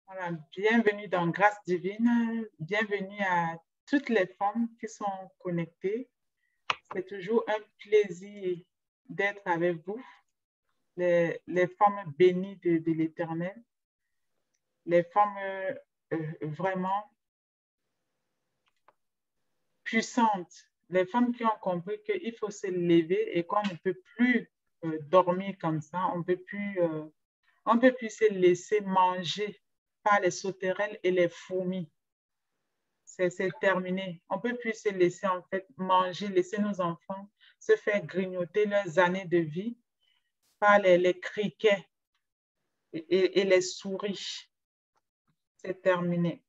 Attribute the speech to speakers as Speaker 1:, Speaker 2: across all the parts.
Speaker 1: Voilà, bienvenue dans Grâce divine. Bienvenue à toutes les femmes qui sont connectées. C'est toujours un plaisir d'être avec vous, les femmes bénies de l'Éternel, les femmes vraiment puissantes, les femmes qui ont compris qu'il faut se lever et qu'on ne peut plus dormir comme ça, on peut plus se laisser manger par les sauterelles et les fourmis. C'est terminé. On ne peut plus se laisser en fait manger, laisser nos enfants se faire grignoter leurs années de vie par les criquets et les souris. C'est terminé.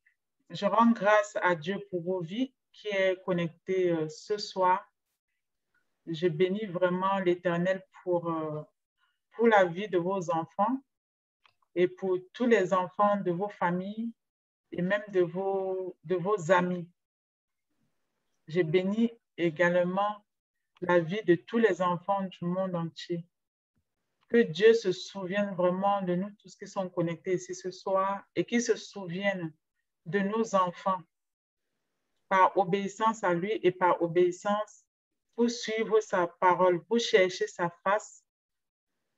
Speaker 1: Je rends grâce à Dieu pour vos vies qui est connecté ce soir. Je bénis vraiment l'Éternel pour la vie de vos enfants et pour tous les enfants de vos familles et même de vos amis. Je bénis également la vie de tous les enfants du monde entier. Que Dieu se souvienne vraiment de nous tous qui sont connectés ici ce soir et qui se souviennent de nos enfants par obéissance à lui et par obéissance pour suivre sa parole, pour chercher sa face.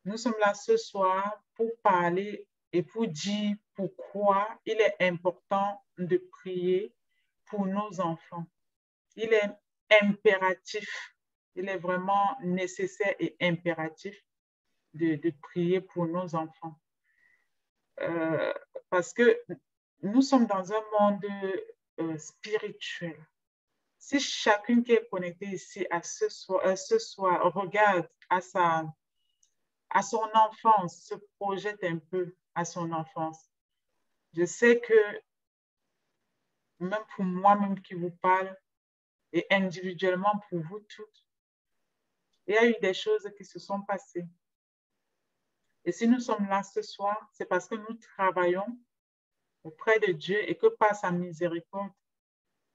Speaker 1: Nous sommes là ce soir pour parler et pour dire pourquoi il est important de prier pour nos enfants. Il est impératif, il est vraiment nécessaire et impératif de prier pour nos enfants. Parce que nous sommes dans un monde spirituel. Si chacune qui est connectée ici à ce soir regarde à son enfance, se projette un peu à son enfance, je sais que même pour moi-même qui vous parle, et individuellement pour vous toutes, il y a eu des choses qui se sont passées. Et si nous sommes là ce soir, c'est parce que nous travaillons auprès de Dieu et que par sa miséricorde,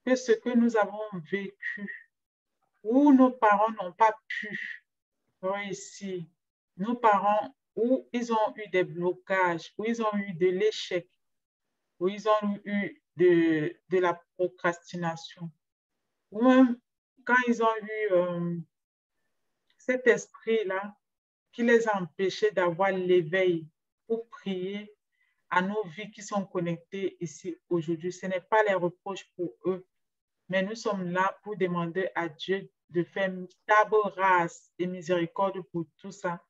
Speaker 1: que ce que nous avons vécu, où nos parents n'ont pas pu réussir, nos parents, où ils ont eu des blocages, où ils ont eu de l'échec, où ils ont eu de la procrastination, ou même quand ils ont eu cet esprit-là qui les a empêchés d'avoir l'éveil pour prier à nos vies qui sont connectées ici aujourd'hui. Ce n'est pas les reproches pour eux, mais nous sommes là pour demander à Dieu de faire table grâce et miséricorde pour tout ça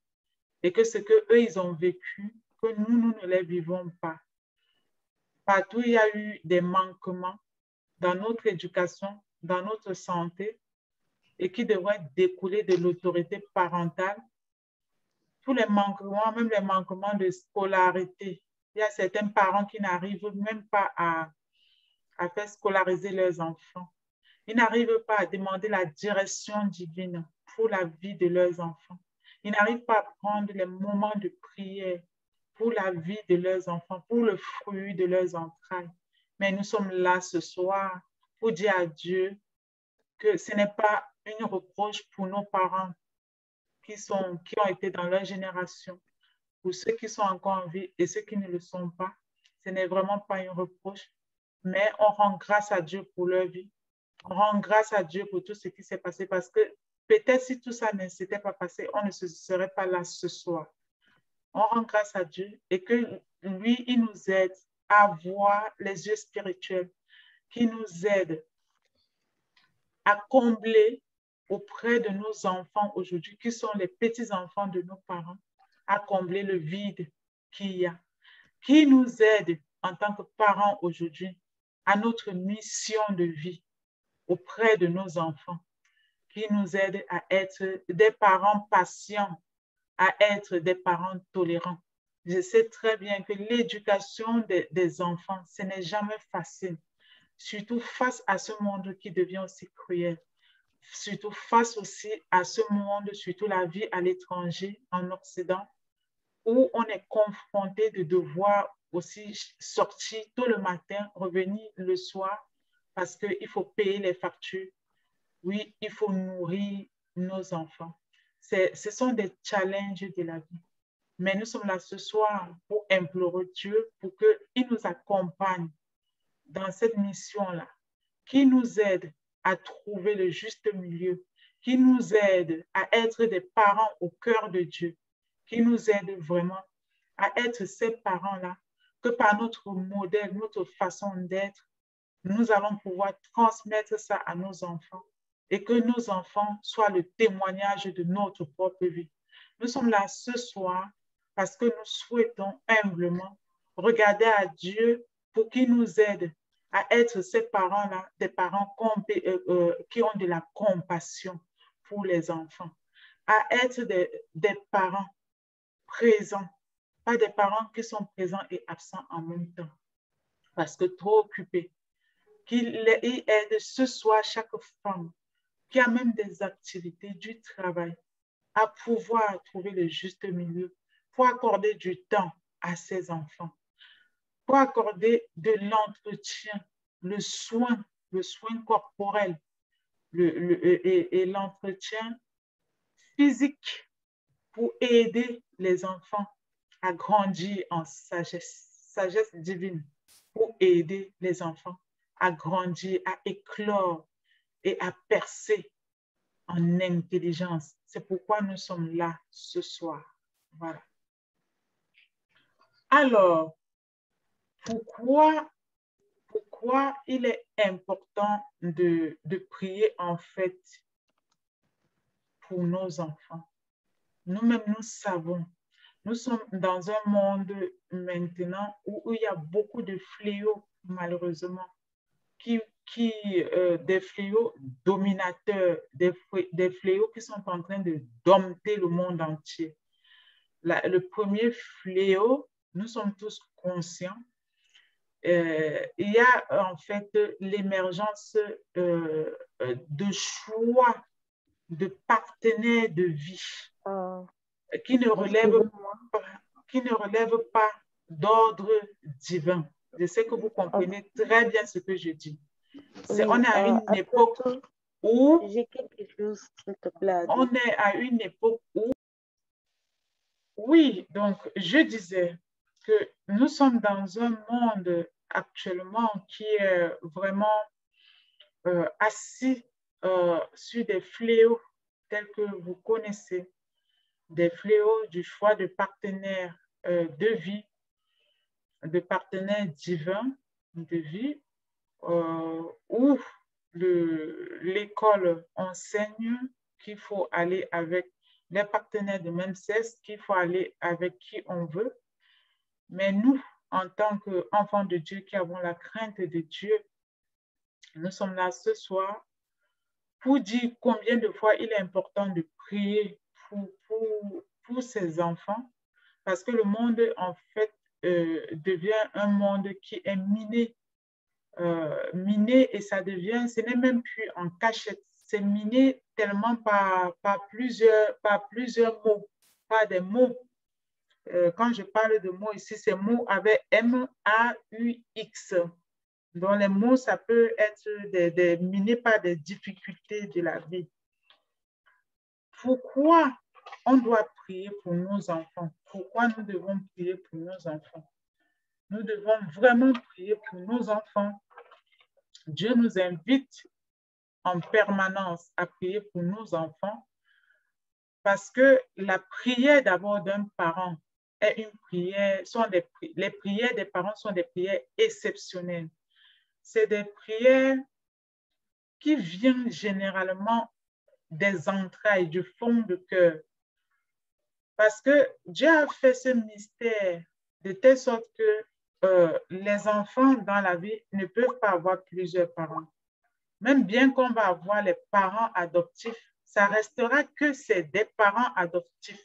Speaker 1: et que ce que eux ils ont vécu, que nous ne les vivons pas. Partout, il y a eu des manquements dans notre éducation, dans notre santé et qui devraient découler de l'autorité parentale. Tous les manquements, même les manquements de scolarité. Il y a certains parents qui n'arrivent même pas à faire scolariser leurs enfants. Ils n'arrivent pas à demander la direction divine pour la vie de leurs enfants. Ils n'arrivent pas à prendre les moments de prière pour la vie de leurs enfants, pour le fruit de leurs entrailles. Mais nous sommes là ce soir pour dire à Dieu que ce n'est pas une reproche pour nos parents qui ont été dans leur génération, pour ceux qui sont encore en vie et ceux qui ne le sont pas. Ce n'est vraiment pas une reproche, mais on rend grâce à Dieu pour leur vie. On rend grâce à Dieu pour tout ce qui s'est passé parce que peut-être si tout ça ne s'était pas passé, on ne serait pas là ce soir. On rend grâce à Dieu et que lui, il nous aide à voir les yeux spirituels, qui nous aide à combler auprès de nos enfants aujourd'hui, qui sont les petits-enfants de nos parents, à combler le vide qu'il y a, qui nous aide en tant que parents aujourd'hui à notre mission de vie auprès de nos enfants, qui nous aide à être des parents patients, à être des parents tolérants. Je sais très bien que l'éducation des enfants, ce n'est jamais facile, surtout face à ce monde qui devient aussi cruel, surtout face aussi à ce monde, surtout la vie à l'étranger, en Occident, où on est confronté de devoir aussi sortir tôt le matin, revenir le soir, parce qu'il faut payer les factures. Oui, il faut nourrir nos enfants. Ce sont des challenges de la vie. Mais nous sommes là ce soir pour implorer Dieu pour qu'il nous accompagne dans cette mission-là, qui nous aide à trouver le juste milieu, qui nous aide à être des parents au cœur de Dieu, qui nous aide vraiment à être ces parents-là, que par notre modèle, notre façon d'être, nous allons pouvoir transmettre ça à nos enfants et que nos enfants soient le témoignage de notre propre vie. Nous sommes là ce soir parce que nous souhaitons humblement regarder à Dieu pour qu'il nous aide à être ces parents-là, des parents qui ont de la compassion pour les enfants, à être des parents présents, pas des parents qui sont présents et absents en même temps, parce que trop occupés. Qu'il aide ce soir chaque femme qui a même des activités, du travail, à pouvoir trouver le juste milieu pour accorder du temps à ses enfants, pour accorder de l'entretien, le soin corporel et l'entretien physique pour aider les enfants à grandir en sagesse divine, pour aider les enfants à grandir, à éclore et à percer en intelligence. C'est pourquoi nous sommes là ce soir. Voilà. Alors, pourquoi il est important de prier en fait pour nos enfants? Nous-mêmes, nous savons, nous sommes dans un monde maintenant où il y a beaucoup de fléaux, malheureusement, des fléaux dominateurs, des fléaux qui sont en train de dompter le monde entier. Le premier fléau, nous sommes tous conscients, il y a en fait l'émergence de choix de partenaires de vie qui ne relèvent pas d'ordre divin. Je sais que vous comprenez très bien ce que je dis.
Speaker 2: Oui,
Speaker 1: on est à une époque où
Speaker 2: j'ai quelque chose, s'il te plaît.
Speaker 1: On est à une époque où, oui, donc je disais que nous sommes dans un monde actuellement qui est vraiment assis sur des fléaux tels que vous connaissez, des fléaux du choix de partenaires de vie, de partenaires divins de vie, où l'école enseigne qu'il faut aller avec les partenaires de même sexe, qu'il faut aller avec qui on veut. Mais nous, en tant qu'enfants de Dieu qui avons la crainte de Dieu, nous sommes là ce soir pour dire combien de fois il est important de prier pour ces enfants, parce que le monde, en fait, devient un monde qui est miné et ça devient, ce n'est même plus en cachette, c'est miné tellement par plusieurs mots, par des mots. Quand je parle de mots ici, c'est mots avec M-A-U-X. Donc les mots, ça peut être minés par des difficultés de la vie. Pourquoi on doit prier pour nos enfants? Pourquoi nous devons prier pour nos enfants? Nous devons vraiment prier pour nos enfants. Dieu nous invite en permanence à prier pour nos enfants parce que la prière d'abord d'un parent est une prière, les prières des parents sont des prières exceptionnelles. C'est des prières qui viennent généralement des entrailles, du fond du cœur. Parce que Dieu a fait ce mystère de telle sorte que les enfants dans la vie ne peuvent pas avoir plusieurs parents. Même bien qu'on va avoir les parents adoptifs, ça restera que c'est des parents adoptifs.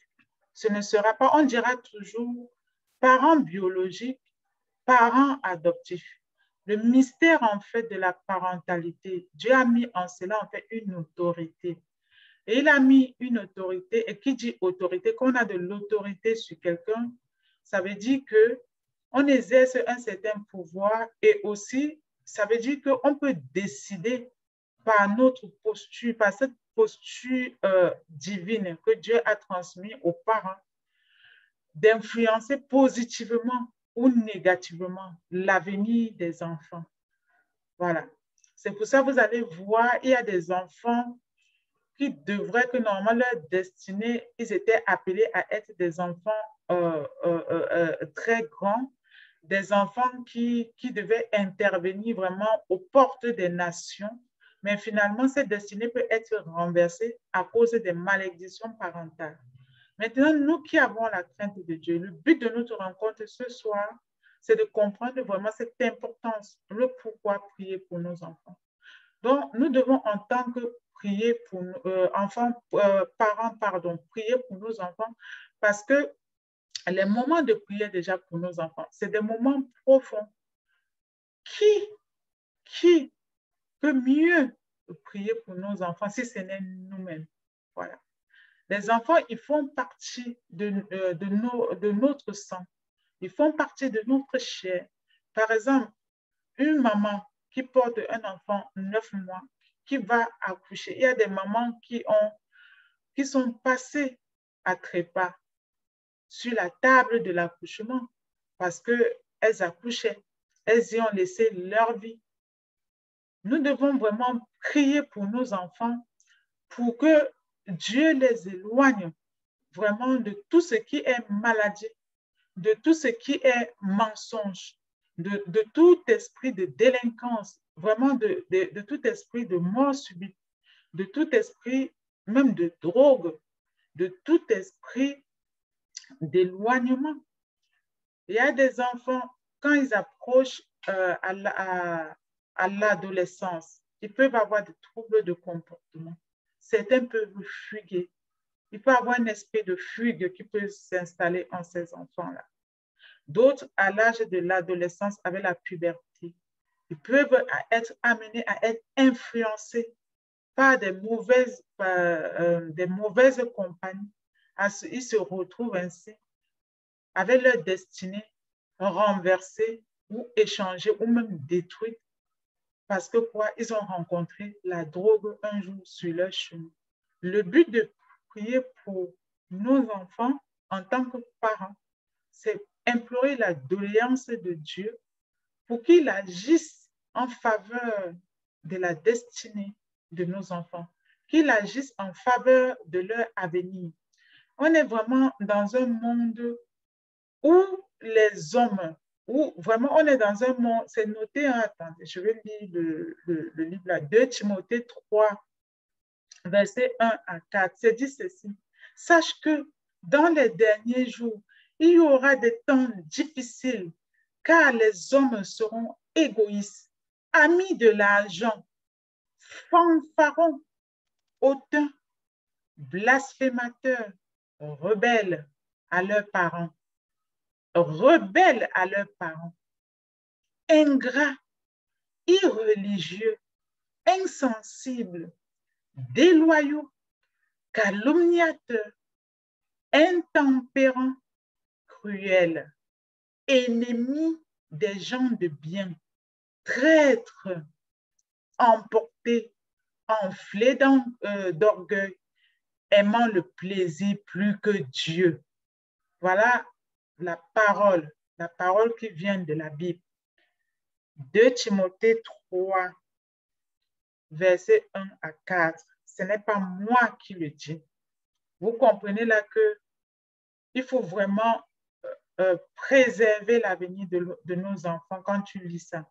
Speaker 1: Ce ne sera pas, on dira toujours parents biologiques, parents adoptifs. Le mystère en fait de la parentalité, Dieu a mis en cela en fait une autorité. Et il a mis une autorité, et qui dit autorité, qu'on a de l'autorité sur quelqu'un, ça veut dire qu'on exerce un certain pouvoir et aussi, ça veut dire qu'on peut décider par notre posture, par cette posture divine que Dieu a transmise aux parents d'influencer positivement ou négativement l'avenir des enfants. Voilà. C'est pour ça que vous allez voir, il y a des enfants qui devraient que normalement leur destinée, ils étaient appelés à être des enfants très grands, des enfants qui devaient intervenir vraiment aux portes des nations, mais finalement, cette destinée peut être renversée à cause des malédictions parentales. Maintenant, nous qui avons la crainte de Dieu, le but de notre rencontre ce soir, c'est de comprendre vraiment cette importance, le pourquoi prier pour nos enfants. Donc, nous devons en tant que prier pour parents, pardon, prier pour nos enfants parce que les moments de prière déjà pour nos enfants, c'est des moments profonds. Qui peut mieux prier pour nos enfants si ce n'est nous-mêmes? Voilà. Les enfants, ils font partie de notre sang. Ils font partie de notre chair. Par exemple, une maman qui porte un enfant 9 mois, qui va accoucher. Il y a des mamans qui sont passées à trépas sur la table de l'accouchement parce qu'elles accouchaient. Elles y ont laissé leur vie. Nous devons vraiment prier pour nos enfants pour que Dieu les éloigne vraiment de tout ce qui est maladie, de tout ce qui est mensonge, de tout esprit de délinquance, vraiment de tout esprit de mort subite, de tout esprit même de drogue, de tout esprit d'éloignement. Il y a des enfants, quand ils approchent à l'adolescence, ils peuvent avoir des troubles de comportement. Certains peuvent fuguer. Il peut y avoir un esprit de fugue qui peut s'installer en ces enfants-là. D'autres, à l'âge de l'adolescence, avec la puberté, ils peuvent être amenés à être influencés par des mauvaises compagnies. Ils se retrouvent ainsi avec leur destinée renversée ou échangée ou même détruite parce que quoi? Ils ont rencontré la drogue un jour sur leur chemin. Le but de prier pour nos enfants en tant que parents, c'est implorer la doléance de Dieu pour qu'il agisse en faveur de la destinée de nos enfants, qu'il agisse en faveur de leur avenir. On est vraiment dans un monde où les hommes, où vraiment on est dans un monde, c'est noté, hein, attendez, je vais lire le livre là, 2 Timothée 3, versets 1 à 4, c'est dit ceci. Sache que dans les derniers jours, il y aura des temps difficiles, car les hommes seront égoïstes, amis de l'argent, fanfarons, hautains, blasphémateurs, rebelles à leurs parents, ingrats, irreligieux, insensibles, déloyaux, calomniateurs, intempérants, cruels, ennemis des gens de bien, traîtres, emportés, enflés d'orgueil, aimant le plaisir plus que Dieu. Voilà la parole qui vient de la Bible. 2 Timothée 3, versets 1 à 4. Ce n'est pas moi qui le dis. Vous comprenez là que il faut vraiment préserver l'avenir de nos enfants quand tu lis ça.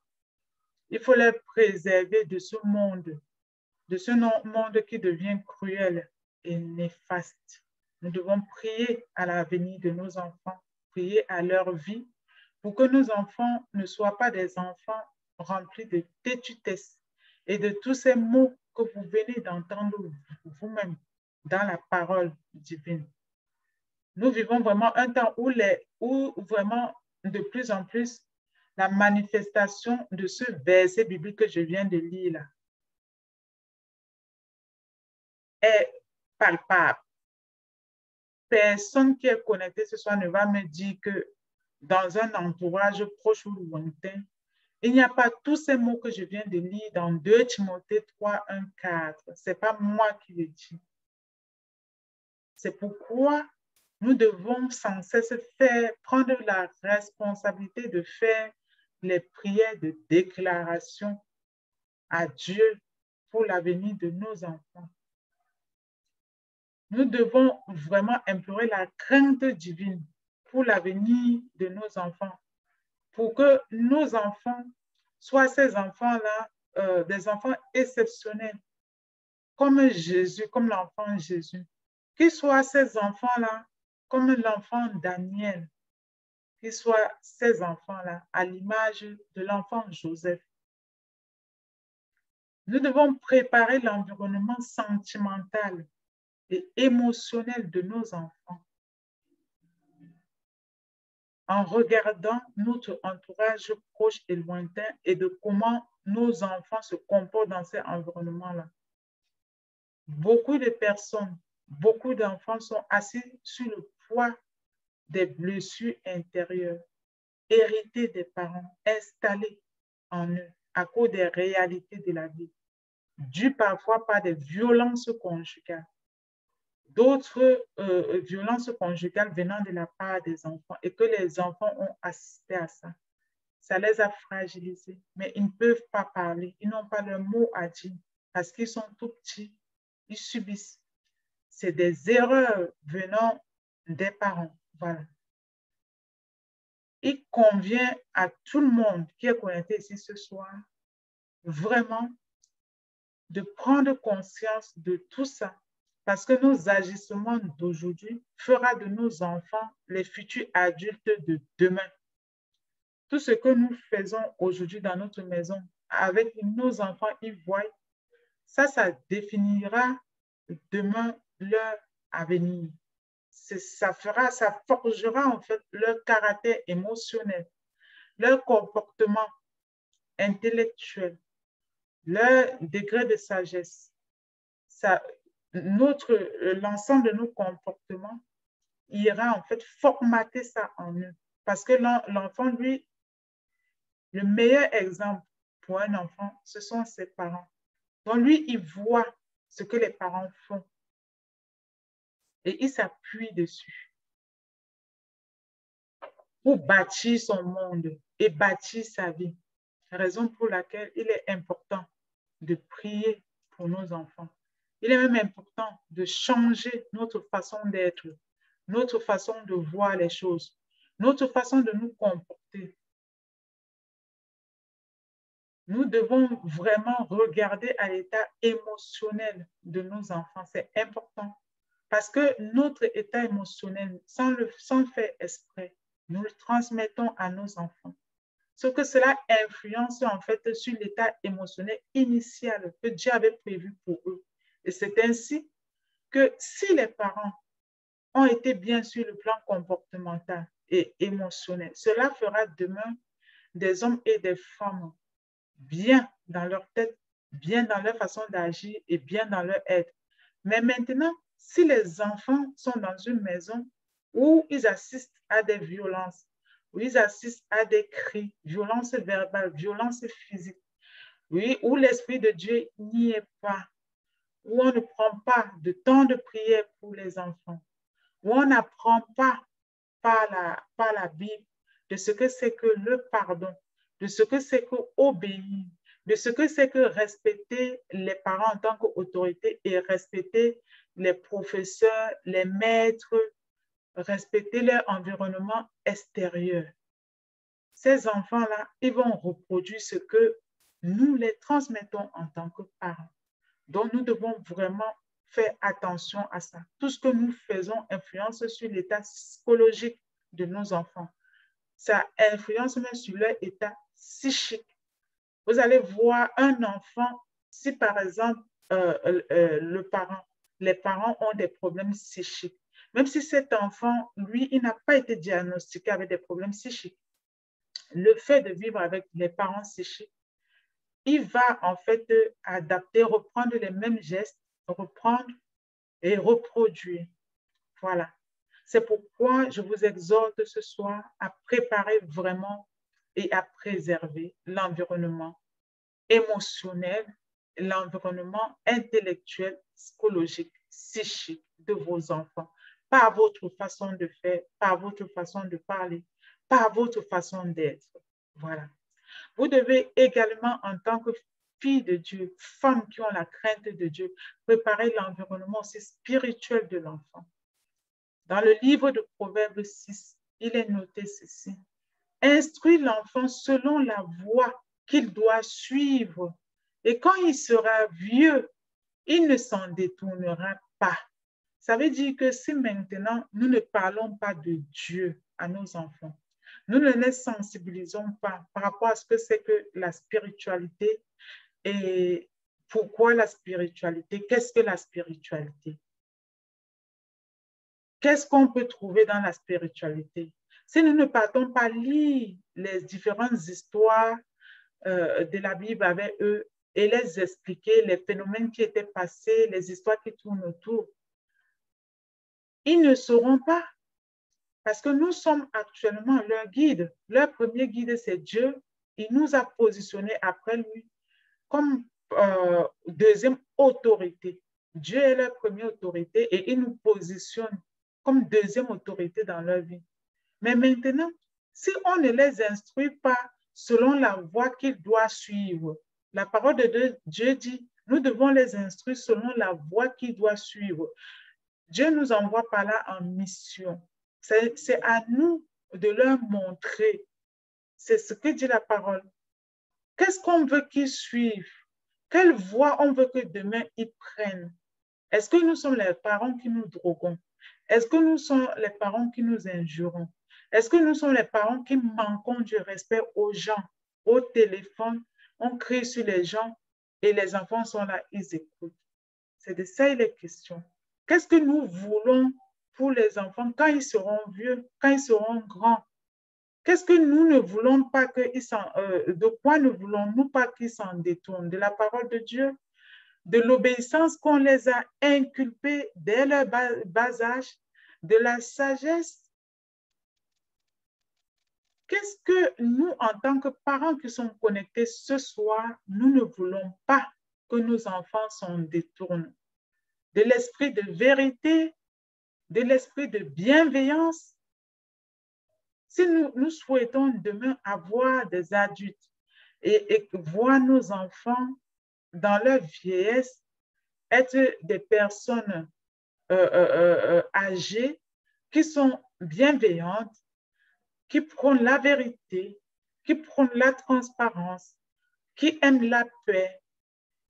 Speaker 1: Il faut les préserver de ce monde qui devient cruel et néfaste. Nous devons prier à l'avenir de nos enfants, prier à leur vie pour que nos enfants ne soient pas des enfants remplis de têtutesse et de tous ces mots que vous venez d'entendre vous-même dans la parole divine. Nous vivons vraiment un temps où vraiment de plus en plus la manifestation de ce verset biblique que je viens de lire là est palpable. Personne qui est connecté ce soir ne va me dire que dans un entourage proche ou lointain, Il n'y a pas tous ces mots que je viens de lire dans 2 Timothée 3, 1, 4. Ce n'est pas moi qui le dis. C'est pourquoi nous devons sans cesse prendre la responsabilité de faire les prières de déclaration à Dieu pour l'avenir de nos enfants. Nous devons vraiment implorer la crainte divine pour l'avenir de nos enfants, pour que nos enfants soient ces enfants-là, des enfants exceptionnels, comme Jésus, comme l'enfant Jésus. Qu'ils soient ces enfants-là comme l'enfant Daniel, qu'ils soient ces enfants-là à l'image de l'enfant Joseph. Nous devons préparer l'environnement sentimental et émotionnel de nos enfants en regardant notre entourage proche et lointain et de comment nos enfants se comportent dans ces environnements-là. Beaucoup de personnes, beaucoup d'enfants sont assis sur le poids des blessures intérieures, héritées des parents, installées en eux à cause des réalités de la vie, dues parfois par des violences conjugales. D'autres violences conjugales venant de la part des enfants et que les enfants ont assisté à ça. Ça les a fragilisés, mais ils ne peuvent pas parler, ils n'ont pas le mot à dire parce qu'ils sont tout petits, ils subissent. C'est des erreurs venant des parents. Voilà. Il convient à tout le monde qui est connecté ici ce soir vraiment de prendre conscience de tout ça parce que nos agissements d'aujourd'hui feront de nos enfants les futurs adultes de demain. Tout ce que nous faisons aujourd'hui dans notre maison avec nos enfants, ils voient, ça définira demain leur avenir. Ça forgera en fait leur caractère émotionnel, leur comportement intellectuel, leur degré de sagesse. L'ensemble de nos comportements ira en fait formater ça en eux. Parce que l'enfant, lui, le meilleur exemple pour un enfant, ce sont ses parents. Donc lui, il voit ce que les parents font et il s'appuie dessus pour bâtir son monde et bâtir sa vie. Raison pour laquelle il est important de prier pour nos enfants. Il est même important de changer notre façon d'être, notre façon de voir les choses, notre façon de nous comporter. Nous devons vraiment regarder à l'état émotionnel de nos enfants. C'est important parce que notre état émotionnel, sans faire exprès, nous le transmettons à nos enfants. Ce que cela influence en fait sur l'état émotionnel initial que Dieu avait prévu pour eux. Et c'est ainsi que si les parents ont été bien sur le plan comportemental et émotionnel, cela fera demain des hommes et des femmes bien dans leur tête, bien dans leur façon d'agir et bien dans leur être. Mais maintenant, si les enfants sont dans une maison où ils assistent à des violences, où ils assistent à des cris, violences verbales, violences physiques, oui, où l'Esprit de Dieu n'y est pas, où on ne prend pas de temps de prière pour les enfants, où on n'apprend pas par la Bible de ce que c'est que le pardon, de ce que c'est que obéir, de ce que c'est que respecter les parents en tant qu'autorité et respecter les professeurs, les maîtres, respecter leur environnement extérieur. Ces enfants-là, ils vont reproduire ce que nous les transmettons en tant que parents. Donc, nous devons vraiment faire attention à ça. Tout ce que nous faisons influence sur l'état psychologique de nos enfants. Ça influence même sur leur état psychique. Vous allez voir un enfant, si par exemple, les parents ont des problèmes psychiques, même si cet enfant, lui, il n'a pas été diagnostiqué avec des problèmes psychiques, le fait de vivre avec les parents psychiques, il va en fait adapter, reprendre les mêmes gestes, reprendre et reproduire. Voilà. C'est pourquoi je vous exhorte ce soir à préparer vraiment et à préserver l'environnement émotionnel, l'environnement intellectuel, psychologique, psychique de vos enfants, par votre façon de faire, par votre façon de parler, par votre façon d'être. Voilà. Vous devez également, en tant que fille de Dieu, femmes qui ont la crainte de Dieu, préparer l'environnement aussi spirituel de l'enfant. Dans le livre de Proverbes 6, il est noté ceci. Instruis l'enfant selon la voie qu'il doit suivre. Et quand il sera vieux, il ne s'en détournera pas. Ça veut dire que si maintenant nous ne parlons pas de Dieu à nos enfants, nous ne les sensibilisons pas par rapport à ce que c'est que la spiritualité et pourquoi la spiritualité, qu'est-ce que la spiritualité? Qu'est-ce qu'on peut trouver dans la spiritualité? Si nous ne partons pas lire les différentes histoires de la Bible avec eux et les expliquer, les phénomènes qui étaient passés, les histoires qui tournent autour, ils ne sauront pas. Parce que nous sommes actuellement leur guide. Leur premier guide, c'est Dieu. Il nous a positionnés après lui comme deuxième autorité. Dieu est leur première autorité et il nous positionne comme deuxième autorité dans leur vie. Mais maintenant, si on ne les instruit pas selon la voie qu'ils doivent suivre, la parole de Dieu dit, nous devons les instruire selon la voie qu'ils doivent suivre. Dieu nous envoie par là en mission. C'est à nous de leur montrer. C'est ce que dit la parole. Qu'est-ce qu'on veut qu'ils suivent? Quelle voie on veut que demain ils prennent? Est-ce que nous sommes les parents qui nous droguons? Est-ce que nous sommes les parents qui nous injurons? Est-ce que nous sommes les parents qui manquons du respect aux gens, au téléphone? On crie sur les gens et les enfants sont là, ils écoutent. C'est de ça il est question. Qu'est-ce que nous voulons pour les enfants quand ils seront vieux, quand ils seront grands? Qu'est-ce que nous ne voulons pas de quoi ne voulons-nous pas qu'ils s'en détournent? De la parole de Dieu, de l'obéissance qu'on les a inculpés dès leur bas âge, de la sagesse. Qu'est-ce que nous, en tant que parents qui sont connectés ce soir, nous ne voulons pas que nos enfants s'en détournent? De l'esprit de vérité, de l'esprit de bienveillance. Si nous souhaitons demain avoir des adultes et voir nos enfants dans leur vieillesse être des personnes âgées qui sont bienveillantes, qui prônent la vérité, qui prônent la transparence, qui aiment la paix,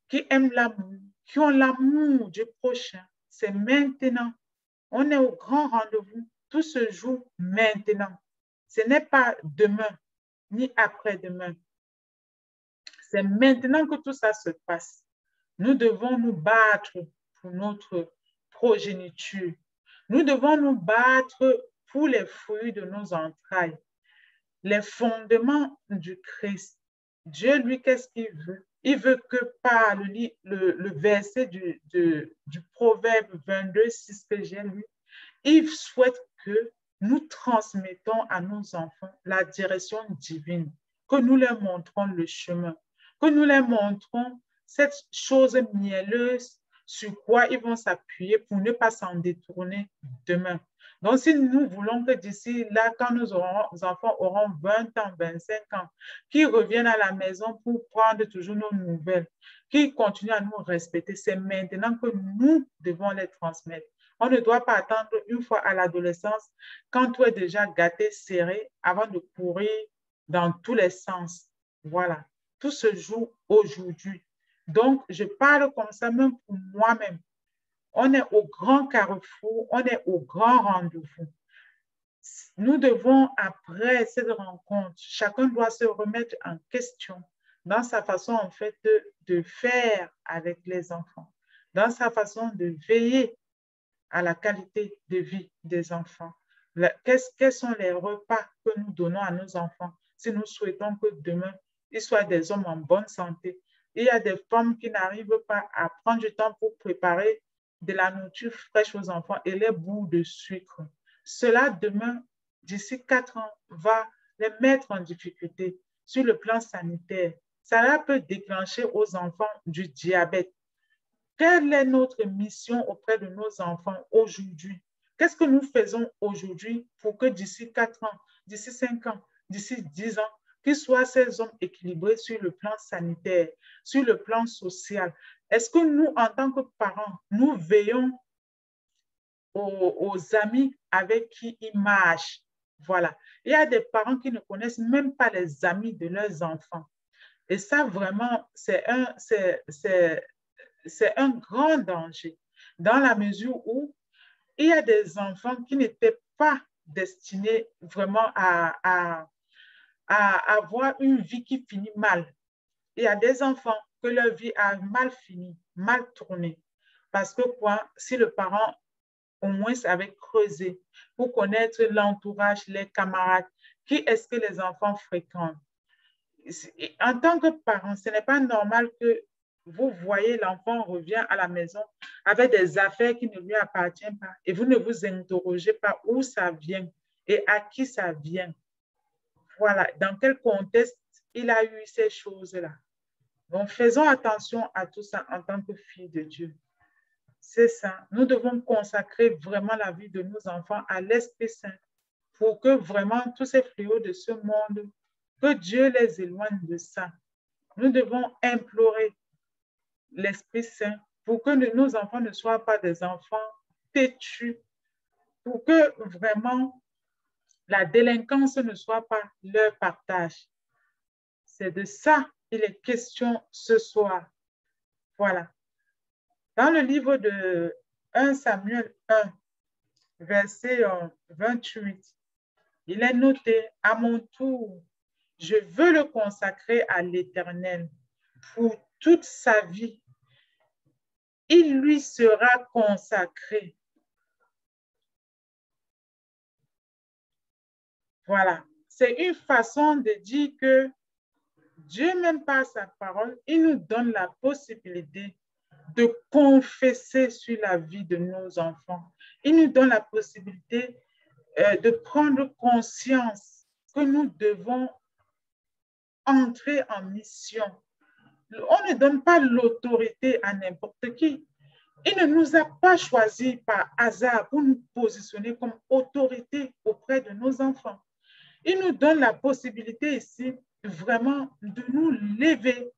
Speaker 1: qui aiment l'amour, qui ont l'amour du prochain. C'est maintenant. On est au grand rendez-vous. Tout se joue maintenant. Ce n'est pas demain, ni après-demain. C'est maintenant que tout ça se passe. Nous devons nous battre pour notre progéniture. Nous devons nous battre pour les fruits de nos entrailles, les fondements du Christ. Dieu, lui, qu'est-ce qu'il veut? Il veut que par le verset du Proverbe 22, 6 que j'ai lu, il souhaite que nous transmettons à nos enfants la direction divine, que nous leur montrons le chemin, que nous leur montrons cette chose mielleuse sur quoi ils vont s'appuyer pour ne pas s'en détourner demain. Donc, si nous voulons que d'ici là, quand nos enfants auront 20 ans, 25 ans, qu'ils reviennent à la maison pour prendre toujours nos nouvelles, qu'ils continuent à nous respecter, c'est maintenant que nous devons les transmettre. On ne doit pas attendre une fois à l'adolescence, quand tu es déjà gâté, serré, avant de courir dans tous les sens. Voilà. Tout se joue aujourd'hui. Donc, je parle comme ça même pour moi-même. On est au grand carrefour, on est au grand rendez-vous. Nous devons, après cette rencontre, chacun doit se remettre en question dans sa façon, en fait, de faire avec les enfants, dans sa façon de veiller à la qualité de vie des enfants. Quels sont les repas que nous donnons à nos enfants si nous souhaitons que demain, ils soient des hommes en bonne santé? Il y a des femmes qui n'arrivent pas à prendre du temps pour préparer de la nourriture fraîche aux enfants et les bouts de sucre. Cela, demain, d'ici 4 ans, va les mettre en difficulté sur le plan sanitaire. Cela peut déclencher aux enfants du diabète. Quelle est notre mission auprès de nos enfants aujourd'hui? Qu'est-ce que nous faisons aujourd'hui pour que d'ici 4 ans, d'ici 5 ans, d'ici 10 ans, qu'ils soient ces hommes équilibrés sur le plan sanitaire, sur le plan social? Est-ce que nous, en tant que parents, nous veillons aux amis avec qui ils marchent? Voilà. Il y a des parents qui ne connaissent même pas les amis de leurs enfants. Et ça, vraiment, c'est un grand danger dans la mesure où il y a des enfants qui n'étaient pas destinés vraiment à avoir une vie qui finit mal. Il y a des enfants que leur vie a mal fini, mal tourné. Parce que quoi, si le parent au moins avait creusé pour connaître l'entourage, les camarades, qui est-ce que les enfants fréquentent. En tant que parent, ce n'est pas normal que vous voyez l'enfant revient à la maison avec des affaires qui ne lui appartiennent pas et vous ne vous interrogez pas où ça vient et à qui ça vient. Voilà, dans quel contexte il a eu ces choses-là. Donc, faisons attention à tout ça en tant que fille de Dieu. C'est ça. Nous devons consacrer vraiment la vie de nos enfants à l'Esprit Saint pour que vraiment tous ces fléaux de ce monde, que Dieu les éloigne de ça. Nous devons implorer l'Esprit Saint pour que nos enfants ne soient pas des enfants têtus, pour que vraiment la délinquance ne soit pas leur partage. C'est de ça qu'il est question ce soir. Voilà. Dans le livre de 1 Samuel 1, verset 28, il est noté, à mon tour, je veux le consacrer à l'Éternel pour toute sa vie. Il lui sera consacré. Voilà. C'est une façon de dire que Dieu, même par sa parole, il nous donne la possibilité de confesser sur la vie de nos enfants. Il nous donne la possibilité de prendre conscience que nous devons entrer en mission. On ne donne pas l'autorité à n'importe qui. Il ne nous a pas choisis par hasard pour nous positionner comme autorité auprès de nos enfants. Il nous donne la possibilité ici vraiment de nous lever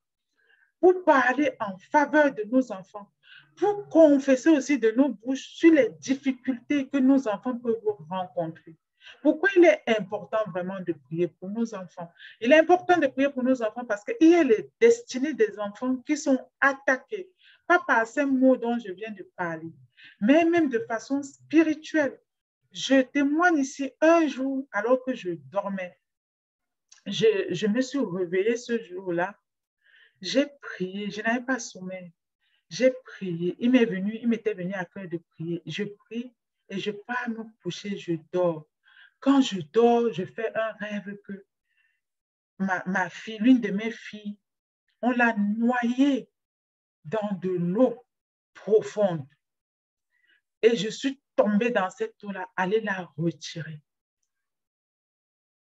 Speaker 1: pour parler en faveur de nos enfants, pour confesser aussi de nos bouches sur les difficultés que nos enfants peuvent rencontrer. Pourquoi il est important vraiment de prier pour nos enfants? Il est important de prier pour nos enfants parce qu'il y a les destinées des enfants qui sont attaquées, pas par ces mots dont je viens de parler, mais même de façon spirituelle. Je témoigne ici un jour, alors que je dormais, je me suis réveillée ce jour-là, j'ai prié, je n'avais pas sommeil. J'ai prié, il m'était venu à cœur de prier. Je prie et je pars me coucher, je dors. Quand je dors, je fais un rêve que ma fille, l'une de mes filles, on l'a noyée dans de l'eau profonde. Et je suis tombée dans cette eau-là, aller la retirer.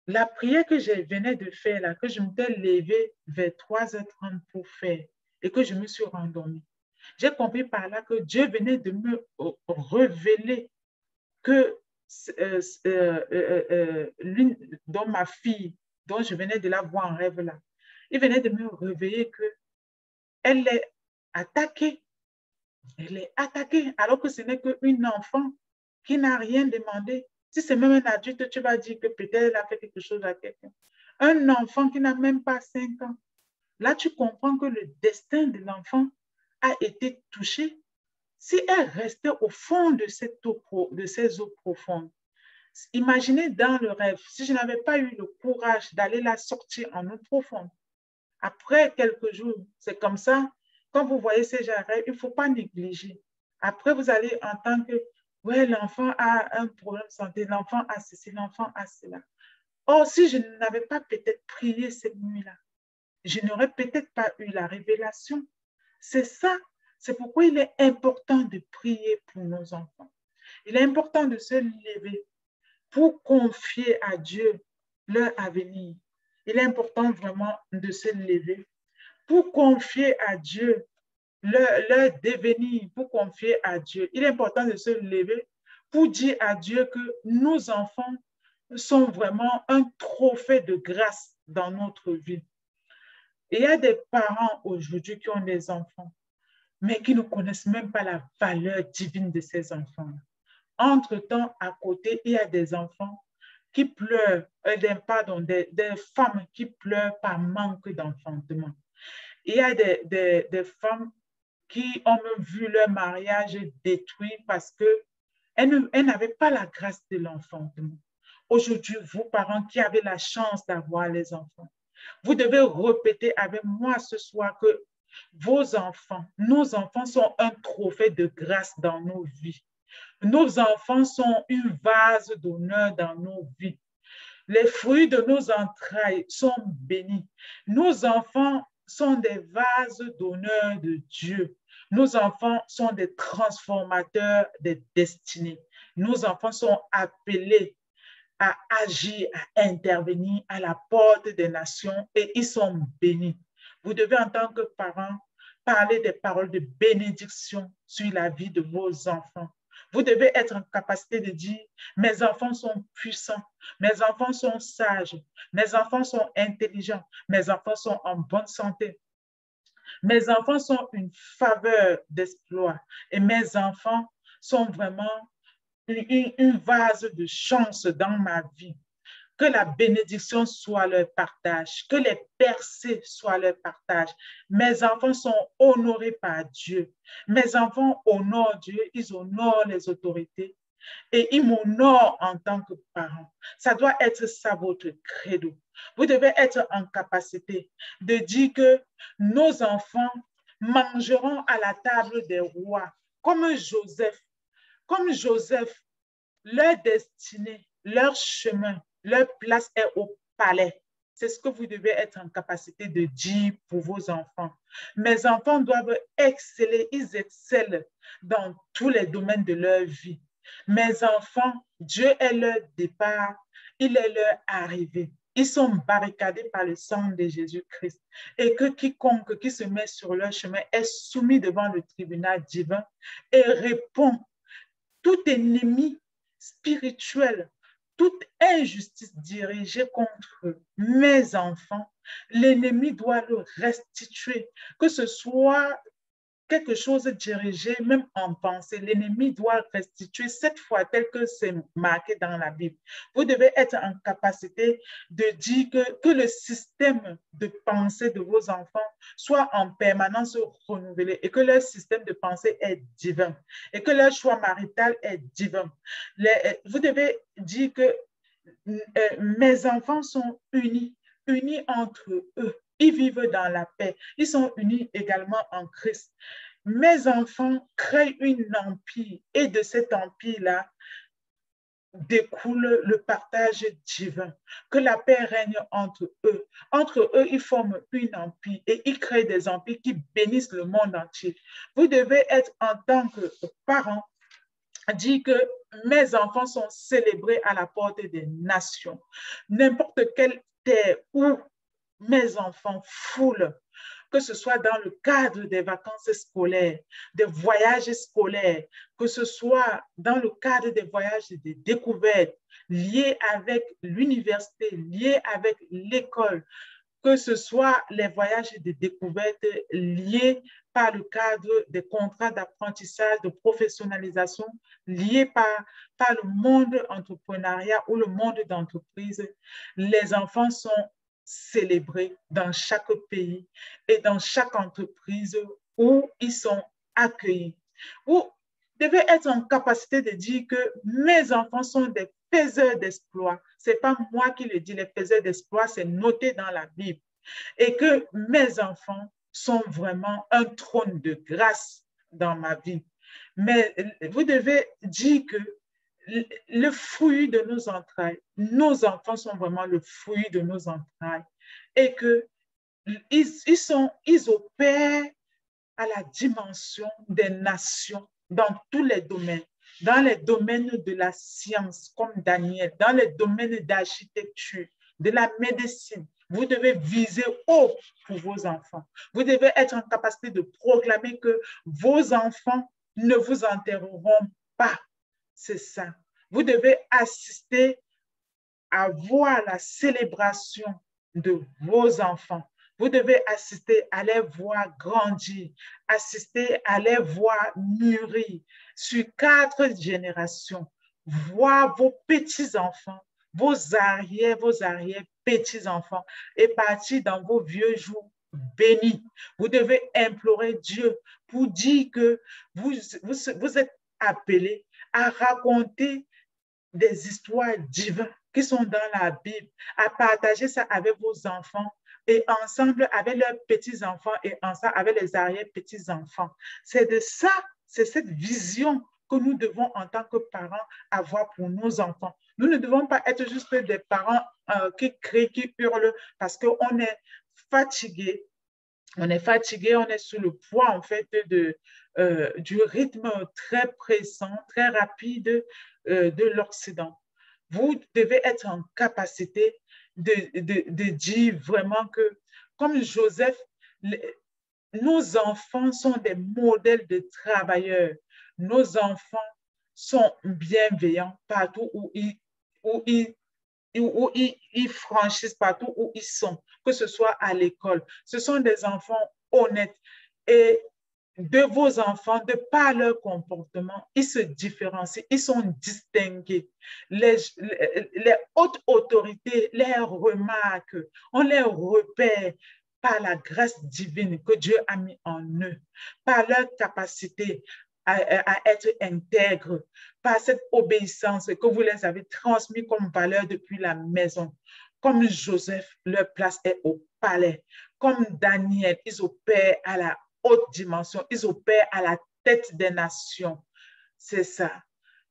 Speaker 1: La prière que je venais de faire, là, que je m'étais levée vers 3h30 pour faire et que je me suis rendormie. J'ai compris par là que Dieu venait de me révéler que l'une dont ma fille, dont je venais de la voir en rêve là, il venait de me réveiller qu'elle est attaquée. Elle est attaquée alors que ce n'est qu'une enfant qui n'a rien demandé. Si c'est même un adulte, tu vas dire que peut-être elle a fait quelque chose à quelqu'un. Un enfant qui n'a même pas 5 ans. Là, tu comprends que le destin de l'enfant a été touché. Si elle restait au fond de ces eaux profondes, imaginez dans le rêve, si je n'avais pas eu le courage d'aller la sortir en eau profonde, après quelques jours, c'est comme ça, quand vous voyez ces gens rêves, il ne faut pas négliger. Après, vous allez entendre que, ouais, l'enfant a un problème de santé, l'enfant a ceci, l'enfant a cela. Or, si je n'avais pas peut-être prié cette nuit-là, je n'aurais peut-être pas eu la révélation. C'est ça. C'est pourquoi il est important de prier pour nos enfants. Il est important de se lever pour confier à Dieu leur avenir. Il est important vraiment de se lever pour confier à Dieu leur devenir, pour confier à Dieu. Il est important de se lever pour dire à Dieu que nos enfants sont vraiment un trophée de grâce dans notre vie. Et il y a des parents aujourd'hui qui ont des enfants, mais qui ne connaissent même pas la valeur divine de ces enfants. Entre-temps, à côté, il y a des enfants qui pleurent, des femmes qui pleurent par manque d'enfantement. Il y a des femmes qui ont même vu leur mariage détruit parce qu'elles n'avaient pas la grâce de l'enfantement. Aujourd'hui, vous, parents qui avez la chance d'avoir les enfants, vous devez répéter avec moi ce soir que vos enfants, nos enfants sont un trophée de grâce dans nos vies. Nos enfants sont une vase d'honneur dans nos vies. Les fruits de nos entrailles sont bénis. Nos enfants sont des vases d'honneur de Dieu. Nos enfants sont des transformateurs des destinées. Nos enfants sont appelés à agir, à intervenir à la porte des nations et ils sont bénis. Vous devez, en tant que parents, parler des paroles de bénédiction sur la vie de vos enfants. Vous devez être en capacité de dire, mes enfants sont puissants, mes enfants sont sages, mes enfants sont intelligents, mes enfants sont en bonne santé. Mes enfants sont une faveur d'exploit et mes enfants sont vraiment une vase de chance dans ma vie. Que la bénédiction soit leur partage, que les percées soient leur partage. Mes enfants sont honorés par Dieu. Mes enfants honorent Dieu, ils honorent les autorités et ils m'honorent en tant que parent. Ça doit être ça votre credo. Vous devez être en capacité de dire que nos enfants mangeront à la table des rois comme Joseph. Comme Joseph, leur destinée, leur chemin, leur place est au palais. C'est ce que vous devez être en capacité de dire pour vos enfants. Mes enfants doivent exceller, ils excellent dans tous les domaines de leur vie. Mes enfants, Dieu est leur départ, il est leur arrivée. Ils sont barricadés par le sang de Jésus-Christ et que quiconque qui se met sur leur chemin est soumis devant le tribunal divin et répond tout ennemi spirituel, toute injustice dirigée contre mes enfants, l'ennemi doit le restituer, que ce soit quelque chose dirigé, même en pensée, l'ennemi doit restituer cette fois tel que c'est marqué dans la Bible. Vous devez être en capacité de dire que le système de pensée de vos enfants soit en permanence renouvelé et que leur système de pensée est divin et que leur choix marital est divin. Vous devez dire que mes enfants sont unis, unis entre eux. Ils vivent dans la paix. Ils sont unis également en Christ. Mes enfants créent un empire et de cet empire-là découle le partage divin. Que la paix règne entre eux. Entre eux, ils forment un empire et ils créent des empires qui bénissent le monde entier. Vous devez être en tant que parent dit que mes enfants sont célébrés à la porte des nations. N'importe quelle terre où mes enfants foulent, que ce soit dans le cadre des vacances scolaires, des voyages scolaires, que ce soit dans le cadre des voyages de découverte liés avec l'université, liés avec l'école, que ce soit les voyages de découverte liés par le cadre des contrats d'apprentissage, de professionnalisation, liés par le monde entrepreneuriat ou le monde d'entreprise, les enfants sont célébrés dans chaque pays et dans chaque entreprise où ils sont accueillis. Vous devez être en capacité de dire que mes enfants sont des faiseurs d'exploits. Ce n'est pas moi qui le dis, les faiseurs d'exploits, c'est noté dans la Bible. Et que mes enfants sont vraiment un trône de grâce dans ma vie. Mais vous devez dire que le fruit de nos entrailles, nos enfants sont vraiment le fruit de nos entrailles et qu'ils opèrent à la dimension des nations dans tous les domaines, dans les domaines de la science comme Daniel, dans les domaines d'architecture, de la médecine. Vous devez viser haut pour vos enfants. Vous devez être en capacité de proclamer que vos enfants ne vous enterreront pas. C'est ça. Vous devez assister à voir la célébration de vos enfants. Vous devez assister à les voir grandir, assister à les voir mûrir sur 4 générations, voir vos petits-enfants, vos arrière-petits-enfants et partir dans vos vieux jours bénis. Vous devez implorer Dieu pour dire que vous êtes appelés à raconter des histoires divines qui sont dans la Bible, à partager ça avec vos enfants et ensemble avec leurs petits-enfants et ensemble avec les arrière-petits-enfants. C'est de ça, c'est cette vision que nous devons en tant que parents avoir pour nos enfants. Nous ne devons pas être juste des parents qui crient, qui hurlent parce qu'on est fatigué. On est fatigué, on est sous le poids en fait du rythme très pressant, très rapide de l'Occident. Vous devez être en capacité de dire vraiment que, comme Joseph, nos enfants sont des modèles de travailleurs. Nos enfants sont bienveillants partout où ils franchissent, partout où ils sont, que ce soit à l'école. Ce sont des enfants honnêtes. Et de vos enfants, de par leur comportement, ils se différencient, ils sont distingués. Les hautes autorités les remarquent, on les repère par la grâce divine que Dieu a mis en eux, par leur capacité à être intègres, par cette obéissance que vous les avez transmis comme valeur depuis la maison. Comme Joseph, leur place est au palais. Comme Daniel, ils opèrent à la haute dimension, ils opèrent à la tête des nations. C'est ça.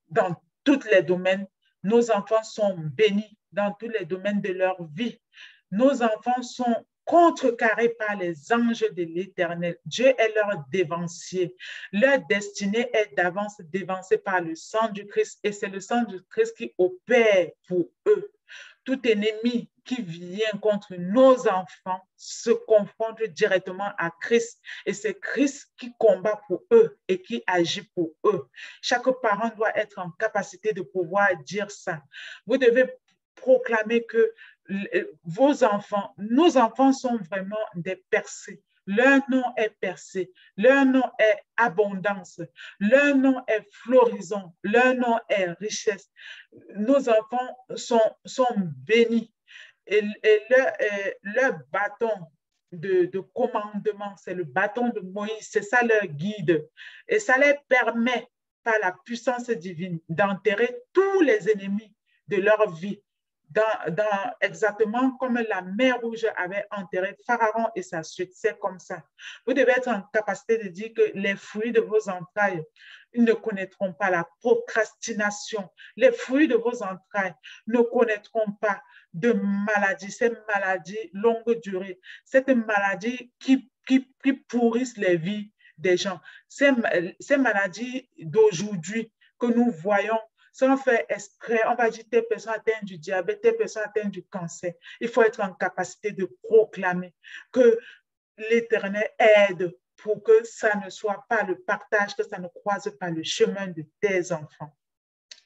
Speaker 1: Dans tous les domaines, nos enfants sont bénis dans tous les domaines de leur vie. Nos enfants sont contrecarrés par les anges de l'Éternel. Dieu est leur dévancier. Leur destinée est d'avance dévancée par le sang du Christ et c'est le sang du Christ qui opère pour eux. Tout ennemi qui vient contre nos enfants se confronte directement à Christ et c'est Christ qui combat pour eux et qui agit pour eux. Chaque parent doit être en capacité de pouvoir dire ça. Vous devez proclamer que vos enfants, nos enfants sont vraiment des percés. Leur nom est percé, leur nom est abondance, leur nom est floraison, leur nom est richesse. Nos enfants sont bénis et leur bâton de commandement, c'est le bâton de Moïse, c'est ça leur guide. Et ça leur permet, par la puissance divine, d'enterrer tous les ennemis de leur vie. Exactement comme la mer Rouge avait enterré Pharaon et sa suite. C'est comme ça. Vous devez être en capacité de dire que les fruits de vos entrailles, ils ne connaîtront pas la procrastination. Les fruits de vos entrailles ne connaîtront pas de maladie, ces maladies longue durée, cette maladie qui pourrissent les vies des gens, ces maladies d'aujourd'hui que nous voyons sans faire exprès, on va dire telle personne atteinte du diabète, telle personne atteinte du cancer. Il faut être en capacité de proclamer que l'Éternel aide pour que ça ne soit pas le partage, que ça ne croise pas le chemin de tes enfants.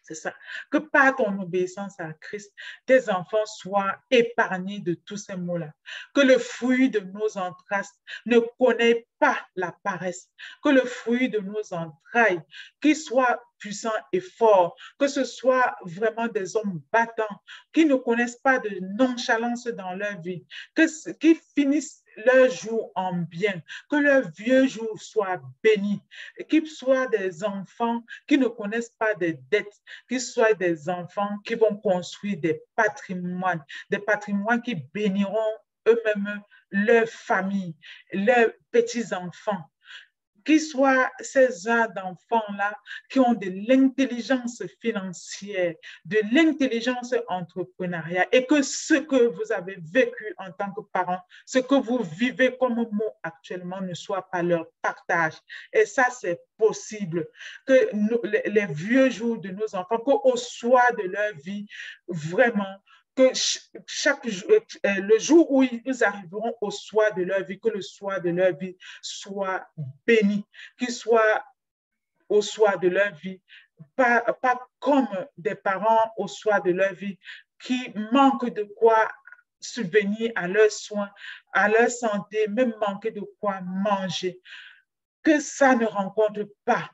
Speaker 1: C'est ça. Que par ton obéissance à Christ, tes enfants soient épargnés de tous ces maux-là. Que le fruit de nos entrailles ne connaît pas la paresse. Que le fruit de nos entrailles, qu'il soit puissant et fort, que ce soit vraiment des hommes battants, qui ne connaissent pas de nonchalance dans leur vie, qui finissent leur jour en bien, que leur vieux jour soit béni, qu'ils soient des enfants qui ne connaissent pas de dettes, qu'ils soient des enfants qui vont construire des patrimoines qui béniront eux-mêmes leur famille, leurs petits-enfants. Qu'ils soient ces gens d'enfants-là qui ont de l'intelligence financière, de l'intelligence entrepreneuriale et que ce que vous avez vécu en tant que parents, ce que vous vivez comme mot actuellement ne soit pas leur partage. Et ça, c'est possible. Que les vieux jours de nos enfants, qu'au soir de leur vie, vraiment, que chaque jour, le jour où ils arriveront au soir de leur vie, que le soir de leur vie soit béni, qu'il soit au soir de leur vie, pas comme des parents au soir de leur vie qui manquent de quoi subvenir à leurs soins, à leur santé, même manquer de quoi manger. Que ça ne rencontre pas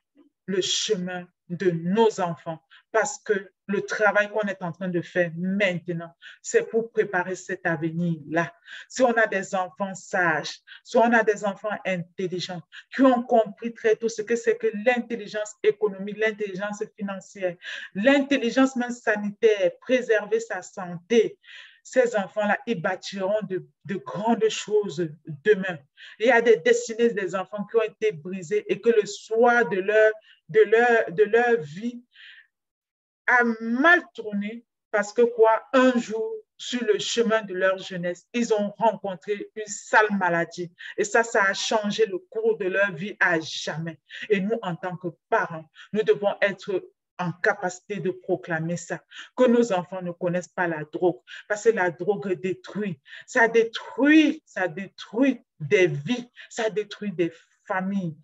Speaker 1: le chemin de nos enfants, parce que le travail qu'on est en train de faire maintenant, c'est pour préparer cet avenir-là. Si on a des enfants sages, si on a des enfants intelligents, qui ont compris très tôt ce que c'est que l'intelligence économique, l'intelligence financière, l'intelligence même sanitaire, préserver sa santé, ces enfants-là, ils bâtiront de grandes choses demain. Il y a des destinées des enfants qui ont été brisées et que le soir de leur vie a mal tourné parce que quoi, un jour, sur le chemin de leur jeunesse, ils ont rencontré une sale maladie. Et ça a changé le cours de leur vie à jamais. Et nous, en tant que parents, nous devons être en capacité de proclamer ça, que nos enfants ne connaissent pas la drogue, parce que la drogue détruit, ça détruit des vies, ça détruit des familles.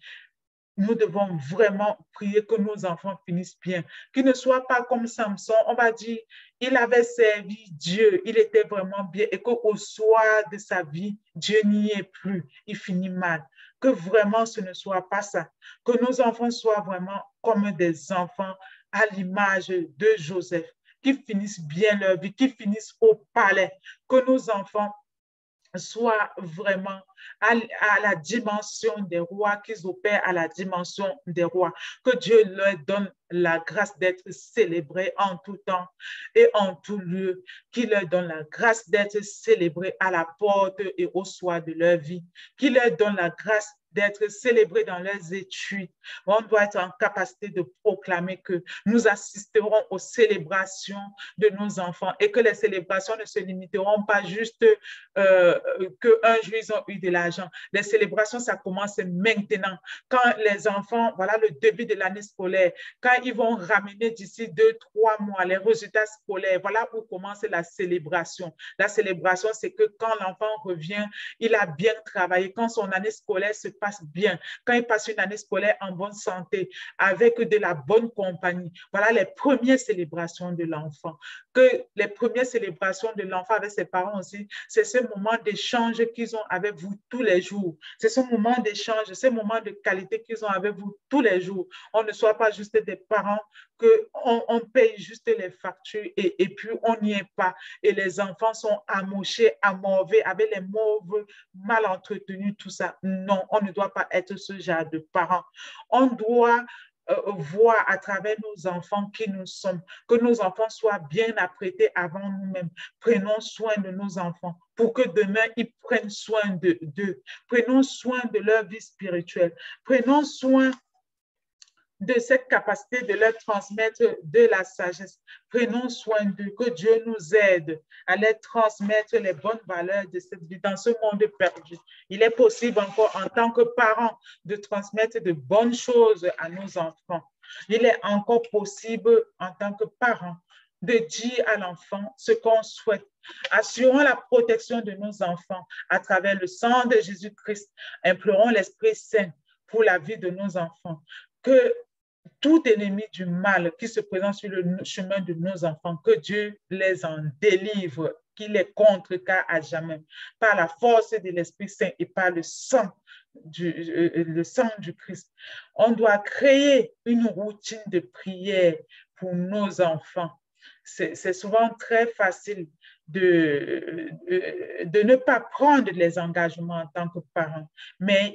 Speaker 1: Nous devons vraiment prier que nos enfants finissent bien, qu'ils ne soient pas comme Samson. On va dire, il avait servi Dieu, il était vraiment bien et qu'au soir de sa vie, Dieu n'y est plus, il finit mal. Que vraiment ce ne soit pas ça. Que nos enfants soient vraiment comme des enfants à l'image de Joseph, qui finissent bien leur vie, qui finissent au palais. Que nos enfants soient vraiment à la dimension des rois, qu'ils opèrent à la dimension des rois. Que Dieu leur donne la grâce d'être célébrés en tout temps et en tout lieu, qu'il leur donne la grâce d'être célébrés à la porte et au soir de leur vie, qu'il leur donne la grâce d'être célébrés dans leurs études. On doit être en capacité de proclamer que nous assisterons aux célébrations de nos enfants et que les célébrations ne se limiteront pas juste qu'un jour ils ont eu de l'argent. Les célébrations, ça commence maintenant. Quand les enfants, voilà le début de l'année scolaire, quand ils vont ramener d'ici 2, 3 mois les résultats scolaires, voilà où commence la célébration. La célébration, c'est que quand l'enfant revient, il a bien travaillé, quand son année scolaire se passe bien, quand il passe une année scolaire en bonne santé, avec de la bonne compagnie. Voilà les premières célébrations de l'enfant. Que les premières célébrations de l'enfant avec ses parents aussi, c'est ce moment d'échange qu'ils ont avec vous tous les jours. C'est ce moment d'échange, ce moment de qualité qu'ils ont avec vous tous les jours. On ne soit pas juste des parents qu'on paye juste les factures et puis on n'y est pas. Et les enfants sont amochés, amorvés, avec les mauves mal entretenus, tout ça. Non, on ne doit pas être ce genre de parents. On doit voir à travers nos enfants qui nous sommes, que nos enfants soient bien apprêtés avant nous-mêmes. Prenons soin de nos enfants pour que demain, ils prennent soin d'eux. Prenons soin de leur vie spirituelle. Prenons soin de cette capacité de leur transmettre de la sagesse. Prenons soin d'eux, que Dieu nous aide à leur transmettre les bonnes valeurs de cette vie dans ce monde perdu. Il est possible encore en tant que parents de transmettre de bonnes choses à nos enfants. Il est encore possible en tant que parents de dire à l'enfant ce qu'on souhaite. Assurons la protection de nos enfants à travers le sang de Jésus-Christ. Implorons l'Esprit Saint pour la vie de nos enfants. Que tout ennemi du mal qui se présente sur le chemin de nos enfants, que Dieu les en délivre, qu'il les contrecarre à jamais, par la force de l'Esprit Saint et par le sang du Christ. On doit créer une routine de prière pour nos enfants. C'est souvent très facile de ne pas prendre les engagements en tant que parent, mais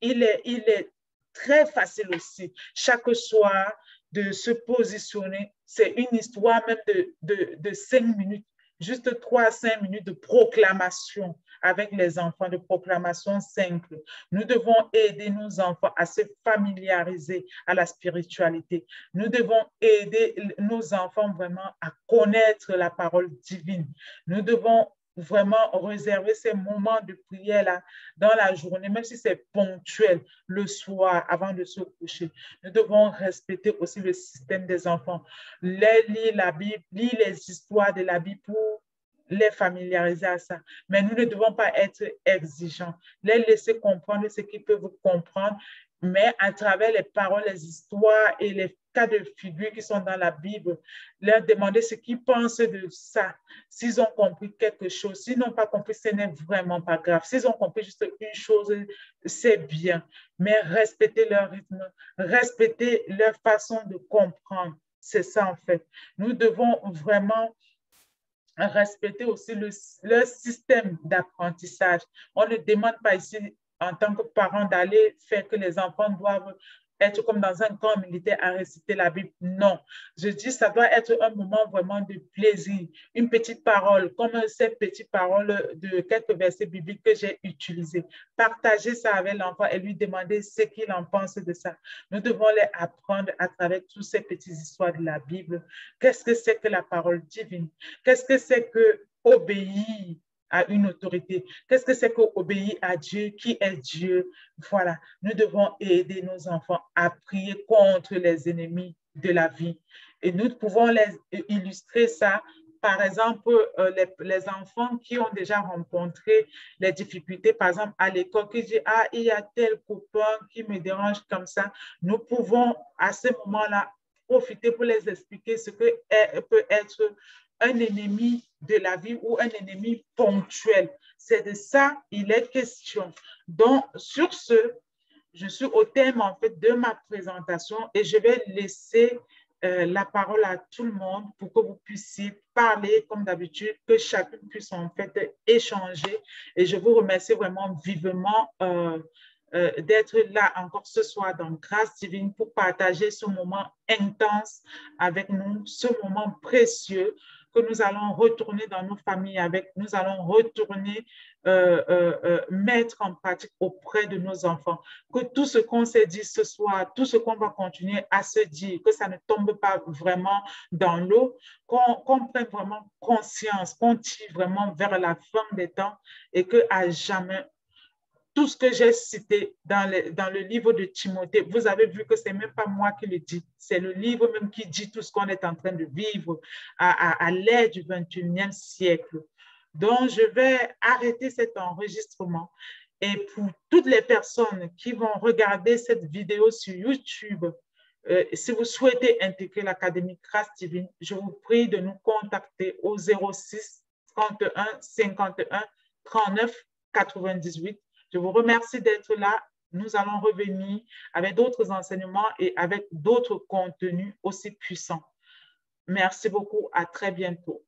Speaker 1: il est très facile aussi, chaque soir, de se positionner. C'est une histoire même de 5 minutes, juste 3 à 5 minutes de proclamation avec les enfants, de proclamation simple. Nous devons aider nos enfants à se familiariser à la spiritualité. Nous devons aider nos enfants vraiment à connaître la parole divine. Nous devons vraiment réserver ces moments de prière-là dans la journée, même si c'est ponctuel, le soir, avant de se coucher. Nous devons respecter aussi le système des enfants. Lire la Bible, lire les histoires de la Bible pour les familiariser à ça. Mais nous ne devons pas être exigeants. Les laisser comprendre ce qu'ils peuvent comprendre, mais à travers les paroles, les histoires et les cas de figure qui sont dans la Bible, leur demander ce qu'ils pensent de ça. S'ils ont compris quelque chose, s'ils n'ont pas compris, ce n'est vraiment pas grave. S'ils ont compris juste une chose, c'est bien. Mais respecter leur rythme, respecter leur façon de comprendre. C'est ça, en fait. Nous devons vraiment respecter aussi leur système d'apprentissage. On ne demande pas ici, en tant que parent, d'aller faire que les enfants doivent être comme dans un camp militaire à réciter la Bible. Non, je dis ça doit être un moment vraiment de plaisir, une petite parole, comme ces petites paroles de quelques versets bibliques que j'ai utilisés. Partager ça avec l'enfant et lui demander ce qu'il en pense de ça. Nous devons les apprendre à travers toutes ces petites histoires de la Bible. Qu'est-ce que c'est que la parole divine? Qu'est-ce que c'est que obéir à une autorité? Qu'est-ce que c'est que obéir à Dieu? Qui est Dieu? Voilà, nous devons aider nos enfants à prier contre les ennemis de la vie. Et nous pouvons les illustrer ça. Par exemple, les enfants qui ont déjà rencontré les difficultés, par exemple, à l'école, qui disent, ah, il y a tel copain qui me dérange comme ça. Nous pouvons, à ce moment-là, profiter pour les expliquer ce que peut être un ennemi de la vie ou un ennemi ponctuel. C'est de ça il est question. Donc, sur ce, je suis au thème en fait de ma présentation et je vais laisser la parole à tout le monde pour que vous puissiez parler comme d'habitude, que chacun puisse en fait échanger. Et je vous remercie vraiment vivement d'être là encore ce soir dans Grâce Divine pour partager ce moment intense avec nous, ce moment précieux que nous allons retourner dans nos familles avec, nous allons retourner mettre en pratique auprès de nos enfants. Que tout ce qu'on s'est dit ce soir, tout ce qu'on va continuer à se dire, que ça ne tombe pas vraiment dans l'eau, qu'on prenne vraiment conscience, qu'on tire vraiment vers la fin des temps et qu'à jamais, tout ce que j'ai cité dans le livre de Timothée, vous avez vu que ce n'est même pas moi qui le dis, c'est le livre même qui dit tout ce qu'on est en train de vivre à l'ère du 21e siècle. Donc, je vais arrêter cet enregistrement. Et pour toutes les personnes qui vont regarder cette vidéo sur YouTube, si vous souhaitez intégrer l'Académie Grâce Divine, je vous prie de nous contacter au 06 31 51 39 98. Je vous remercie d'être là. Nous allons revenir avec d'autres enseignements et avec d'autres contenus aussi puissants. Merci beaucoup. À très bientôt.